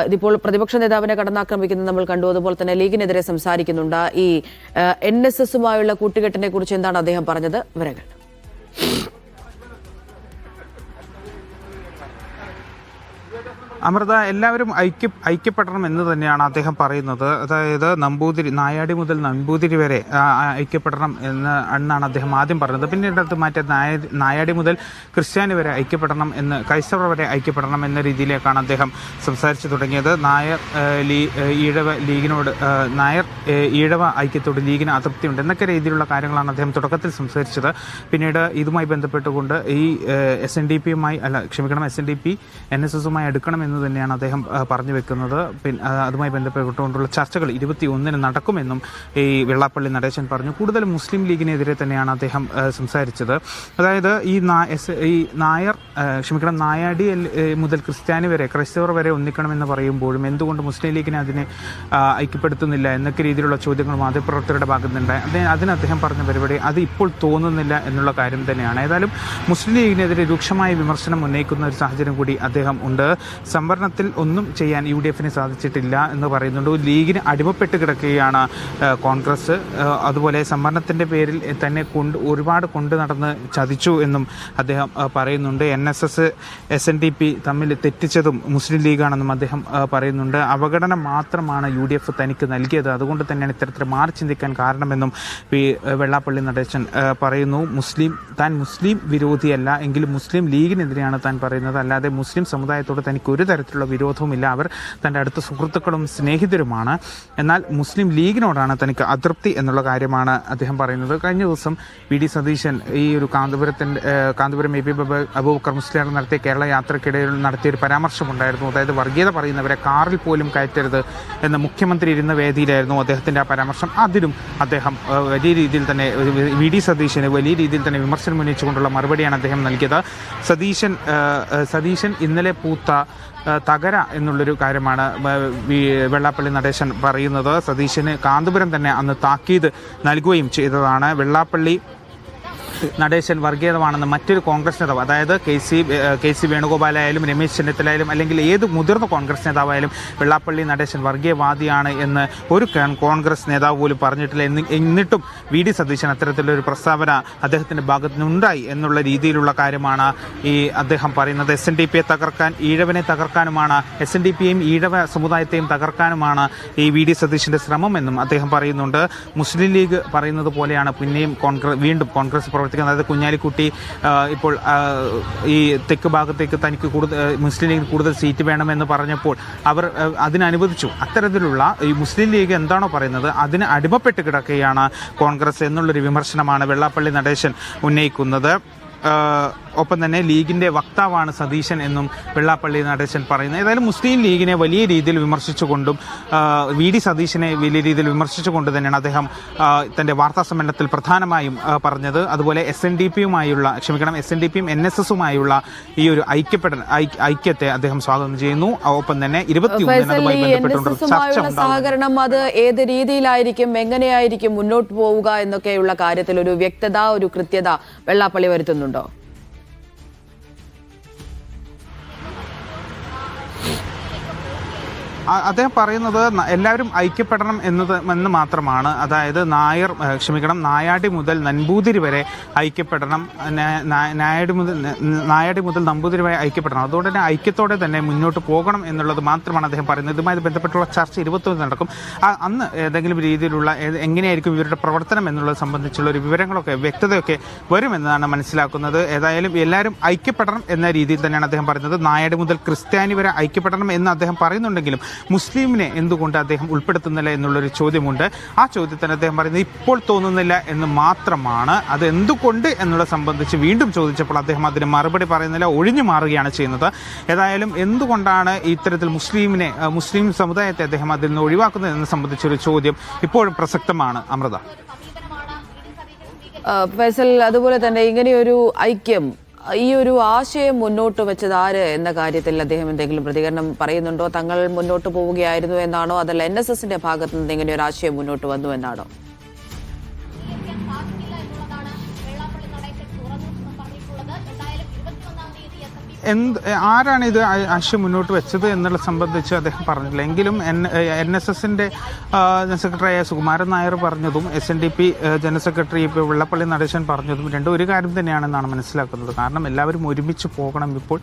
ഇതിപ്പോൾ പ്രതിപക്ഷ നേതാവിനെ കടന്നാക്രമിക്കുന്നത് നമ്മൾ കണ്ടു. അതുപോലെ തന്നെ ലീഗിനെതിരെ സംസാരിക്കുന്നുണ്ട്. ഈ NSSുമായുള്ള കൂട്ടുകെട്ടിനെ കുറിച്ച് എന്താണ് അദ്ദേഹം പറഞ്ഞത്? വിവരങ്ങൾ. അമൃത, എല്ലാവരും ഐക്യപ്പെടണം എന്ന് തന്നെയാണ് അദ്ദേഹം പറയുന്നത്. അതായത് നായാടി മുതൽ നമ്പൂതിരി വരെ ഐക്യപ്പെടണം എന്നാണ് അദ്ദേഹം ആദ്യം പറഞ്ഞത്. പിന്നീട് അത് മാറ്റി നായാടി മുതൽ ക്രിസ്ത്യാനി വരെ ഐക്യപ്പെടണം എന്ന്, ക്രൈസ്തവർ വരെ ഐക്യപ്പെടണം എന്ന രീതിയിലേക്കാണ് അദ്ദേഹം സംസാരിച്ചു തുടങ്ങിയത്. നായർ ഈഴവ ഐക്യത്തോട് ലീഗിന് അതൃപ്തിയുണ്ട് എന്നൊക്കെ രീതിയിലുള്ള കാര്യങ്ങളാണ് അദ്ദേഹം തുടക്കത്തിൽ സംസാരിച്ചത്. പിന്നീട് ഇതുമായി ബന്ധപ്പെട്ടുകൊണ്ട് ഈ SNDP NSSുമായി എടുക്കണം എന്ന് തന്നെയാണ് അദ്ദേഹം പറഞ്ഞു വെക്കുന്നത്. അതുമായി ബന്ധപ്പെട്ടുകൊണ്ടുള്ള ചർച്ചകൾ 21-ന് നടക്കുമെന്നും ഈ വെള്ളാപ്പള്ളി നടേശൻ പറഞ്ഞു. കൂടുതലും മുസ്ലിം ലീഗിനെതിരെ തന്നെയാണ് അദ്ദേഹം സംസാരിച്ചത്. അതായത് നായാടി മുതൽ ക്രിസ്ത്യാനി വരെ, ക്രൈസ്തവർ വരെ ഒന്നിക്കണമെന്ന് പറയുമ്പോഴും എന്തുകൊണ്ട് മുസ്ലിം ലീഗിനെ അതിനെ ഐക്യപ്പെടുത്തുന്നില്ല എന്നൊക്കെ രീതിയിലുള്ള ചോദ്യങ്ങൾ മാധ്യമപ്രവർത്തകരുടെ ഭാഗത്തുനിന്നുണ്ടായി. അതിന് അദ്ദേഹം പറഞ്ഞ പരിപാടി അത് ഇപ്പോൾ തോന്നുന്നില്ല എന്നുള്ള കാര്യം തന്നെയാണ്. ഏതായാലും മുസ്ലിം ലീഗിനെതിരെ രൂക്ഷമായ വിമർശനം ഉന്നയിക്കുന്ന ഒരു സാഹചര്യം കൂടി അദ്ദേഹം ഉണ്ട്. സംവരണത്തിൽ ഒന്നും ചെയ്യാൻ UDFന് സാധിച്ചിട്ടില്ല എന്ന് പറയുന്നുണ്ട്. ലീഗിന് അടിമപ്പെട്ട് കിടക്കുകയാണ് കോൺഗ്രസ്. അതുപോലെ സംവരണത്തിൻ്റെ പേരിൽ തന്നെ ഒരുപാട് കൊണ്ടു നടന്ന് ചതിച്ചു എന്നും അദ്ദേഹം പറയുന്നുണ്ട്. NSS SNDP തമ്മിൽ തെറ്റിച്ചതും മുസ്ലിം ലീഗാണെന്നും അദ്ദേഹം പറയുന്നുണ്ട്. അവഗണന മാത്രമാണ് UDF തനിക്ക് നൽകിയത്, അതുകൊണ്ട് തന്നെയാണ് ഇത്തരത്തിൽ മാറി ചിന്തിക്കാൻ കാരണമെന്നും വെള്ളാപ്പള്ളി നടേശൻ പറയുന്നു. താൻ മുസ്ലിം വിരോധിയല്ല, എങ്കിലും മുസ്ലിം ലീഗിനെതിരെയാണ് താൻ പറയുന്നത്, അല്ലാതെ മുസ്ലിം സമുദായത്തോട് തനിക്ക് ഒരു തരത്തിലുള്ള വിരോധവുമില്ല. അവർ തൻ്റെ അടുത്ത സുഹൃത്തുക്കളും സ്നേഹിതരുമാണ്. എന്നാൽ മുസ്ലിം ലീഗിനോടാണ് തനിക്ക് അതൃപ്തി എന്നുള്ള കാര്യമാണ് അദ്ദേഹം പറയുന്നത്. കഴിഞ്ഞ ദിവസം VD സതീശൻ ഈ ഒരു കാന്തപുരം AP അബൂബക്കർ മുസ്ലിയാർ നടത്തിയ കേരള യാത്രക്കിടയിൽ നടത്തിയൊരു പരാമർശമുണ്ടായിരുന്നു. അതായത് വർഗീയത പറയുന്നവരെ കാറിൽ പോലും കയറ്റരുത് എന്ന് മുഖ്യമന്ത്രി ഇരുന്ന വേദിയിലായിരുന്നു അദ്ദേഹത്തിൻ്റെ ആ പരാമർശം. അതിലും അദ്ദേഹം വലിയ രീതിയിൽ തന്നെ VD സതീശന് വലിയ രീതിയിൽ തന്നെ വിമർശനം ഉന്നയിച്ചുകൊണ്ടുള്ള മറുപടിയാണ് അദ്ദേഹം നൽകിയത്. സതീശൻ ഇന്നലെ പൂത്ത തകര എന്നുള്ളൊരു കാര്യമാണ് വെള്ളാപ്പള്ളി നടേശൻ പറയുന്നത്. സതീശന് കാന്തപുരം തന്നെ അന്ന് താക്കീത് നൽകുകയും ചെയ്തതാണ്. വെള്ളാപ്പള്ളി നടേശൻ വർഗീയതമാണെന്ന് മറ്റൊരു കോൺഗ്രസ് നേതാവ്, അതായത് കെ.സി. വേണുഗോപാലായാലും രമേശ് ചെന്നിത്തലായാലും അല്ലെങ്കിൽ ഏത് മുതിർന്ന കോൺഗ്രസ് നേതാവായാലും വെള്ളാപ്പള്ളി നടേശൻ വർഗീയവാദിയാണ് എന്ന് ഒരു കോൺഗ്രസ് നേതാവ് പോലും പറഞ്ഞിട്ടില്ല. എന്നിട്ടും VD സതീശൻ അത്തരത്തിലൊരു പ്രസ്താവന അദ്ദേഹത്തിൻ്റെ ഭാഗത്തു നിന്നുണ്ടായി എന്നുള്ള രീതിയിലുള്ള കാര്യമാണ് അദ്ദേഹം പറയുന്നത്. SNDPയെ തകർക്കാൻ, ഈഴവനെ തകർക്കാനുമാണ്, SNDPയെയും ഈഴവ സമുദായത്തെയും തകർക്കാനുമാണ് ഈ VD സതീശൻ്റെ ശ്രമമെന്നും അദ്ദേഹം പറയുന്നുണ്ട്. മുസ്ലിം ലീഗ് പറയുന്നത് പോലെയാണ് പിന്നെയും വീണ്ടും കോൺഗ്രസ് അതായത് കുഞ്ഞാലിക്കുട്ടി ഇപ്പോൾ ഈ തെക്ക് ഭാഗത്തേക്ക് തനിക്ക് മുസ്ലിം ലീഗിന് കൂടുതൽ സീറ്റ് വേണമെന്ന് പറഞ്ഞപ്പോൾ അവർ അതിനനുവദിച്ചു. അത്തരത്തിലുള്ള ഈ മുസ്ലിം ലീഗ് എന്താണോ പറയുന്നത് അതിന് അടിമപ്പെട്ട് കിടക്കുകയാണ് കോൺഗ്രസ് എന്നുള്ളൊരു വിമർശനമാണ് വെള്ളാപ്പള്ളി നടേശൻ ഉന്നയിക്കുന്നത്. ഒപ്പം തന്നെ ലീഗിൻ്റെ വക്താവാണ് സതീശൻ എന്നും വെള്ളാപ്പള്ളി നടേശൻ പറയുന്നത്. ഏതായാലും മുസ്ലിം ലീഗിനെ വലിയ രീതിയിൽ വിമർശിച്ചുകൊണ്ടും VD സതീശനെ വലിയ രീതിയിൽ വിമർശിച്ചുകൊണ്ട് തന്നെയാണ് അദ്ദേഹം തൻ്റെ വാർത്താ സമ്മേളനത്തിൽ പ്രധാനമായും പറഞ്ഞത്. അതുപോലെ SNDPയും NSSുമായുള്ള ഈ ഒരു ഐക്യത്തെ അദ്ദേഹം സ്വാഗതം ചെയ്യുന്നു. ഒപ്പം തന്നെ 21 സഹകരണം അത് ഏത് രീതിയിലായിരിക്കും, എങ്ങനെയായിരിക്കും മുന്നോട്ട് പോവുക എന്നൊക്കെയുള്ള കാര്യത്തിൽ ഒരു വ്യക്തത, ഒരു കൃത്യത വെള്ളാപ്പള്ളി വരുത്തുന്നുണ്ടോ? അദ്ദേഹം പറയുന്നത് എല്ലാവരും ഐക്യപ്പെടണം എന്ന് മാത്രമാണ്. അതായത് നായാടി മുതൽ നമ്പൂതിരി വരെ ഐക്യപ്പെടണം, നായാടി മുതൽ നമ്പൂതിരി വരെ ഐക്യപ്പെടണം. അതുകൊണ്ട് തന്നെ ഐക്യത്തോടെ തന്നെ മുന്നോട്ട് പോകണം എന്നുള്ളത് മാത്രമാണ് അദ്ദേഹം പറയുന്നത്. ഇതുമായി ബന്ധപ്പെട്ടുള്ള ചർച്ച 21 നടക്കും. അന്ന് ഏതെങ്കിലും രീതിയിലുള്ള എങ്ങനെയായിരിക്കും ഇവരുടെ പ്രവർത്തനം എന്നുള്ളത് സംബന്ധിച്ചുള്ള ഒരു വിവരങ്ങളൊക്കെ വ്യക്തതയൊക്കെ വരുമെന്നാണ് മനസ്സിലാക്കുന്നത്. ഏതായാലും എല്ലാവരും ഐക്യപ്പെടണം എന്ന രീതിയിൽ തന്നെയാണ് അദ്ദേഹം പറയുന്നത്. നായാടി മുതൽ ക്രിസ്ത്യാനി വരെ ഐക്യപ്പെടണം എന്ന് അദ്ദേഹം പറയുന്നുണ്ടെങ്കിലും മുസ്ലിമിനെ എന്തുകൊണ്ട് അദ്ദേഹം ഉൾപ്പെടുത്തുന്നില്ല എന്നുള്ളൊരു ചോദ്യമുണ്ട്. ആ ചോദ്യത്തിന് അദ്ദേഹം പറയുന്നത് ഇപ്പോൾ തോന്നുന്നില്ല എന്ന് മാത്രമാണ്. അത് എന്തുകൊണ്ട് എന്നുള്ളത് സംബന്ധിച്ച് വീണ്ടും ചോദിച്ചപ്പോൾ അദ്ദേഹം അതിന് മറുപടി പറയുന്നില്ല, ഒഴിഞ്ഞു മാറുകയാണ് ചെയ്യുന്നത്. ഏതായാലും എന്തുകൊണ്ടാണ് ഇത്തരത്തിൽ മുസ്ലിം സമുദായത്തെ അദ്ദേഹം അതിൽ നിന്ന് ഒഴിവാക്കുന്നത് എന്ന് സംബന്ധിച്ചൊരു ചോദ്യം ഇപ്പോഴും പ്രസക്തമാണ്. അമൃത, ഫൈസൽ, അതുപോലെ തന്നെ ഇങ്ങനെയൊരു ഐക്യം, ഈ ഒരു ആശയം മുന്നോട്ട് വെച്ചത് ആര് എന്ന കാര്യത്തിൽ അദ്ദേഹം എന്തെങ്കിലും പ്രതികരണം പറയുന്നുണ്ടോ? തങ്ങൾ മുന്നോട്ട് പോവുകയായിരുന്നു എന്നാണോ, അതല്ല NSSന്റെ ഭാഗത്ത് നിന്ന് ഇങ്ങനെ ഒരു ആശയം മുന്നോട്ട് വന്നു എന്നാണോ? ആരാണ് ഇത് ആശയം മുന്നോട്ട് വെച്ചത് എന്നുള്ള സംബന്ധിച്ച് അദ്ദേഹം പറഞ്ഞില്ല. എങ്കിലും NSSന്റെ സെക്രട്ടറിയായ സുകുമാരൻ നായർ പറഞ്ഞതും SNDP general secretary Vellappally Natesan പറഞ്ഞതും രണ്ടും ഒരു കാര്യം തന്നെയാണെന്നാണ് മനസ്സിലാക്കുന്നത്. കാരണം എല്ലാവരും ഒരുമിച്ച് പോകണം. ഇപ്പോൾ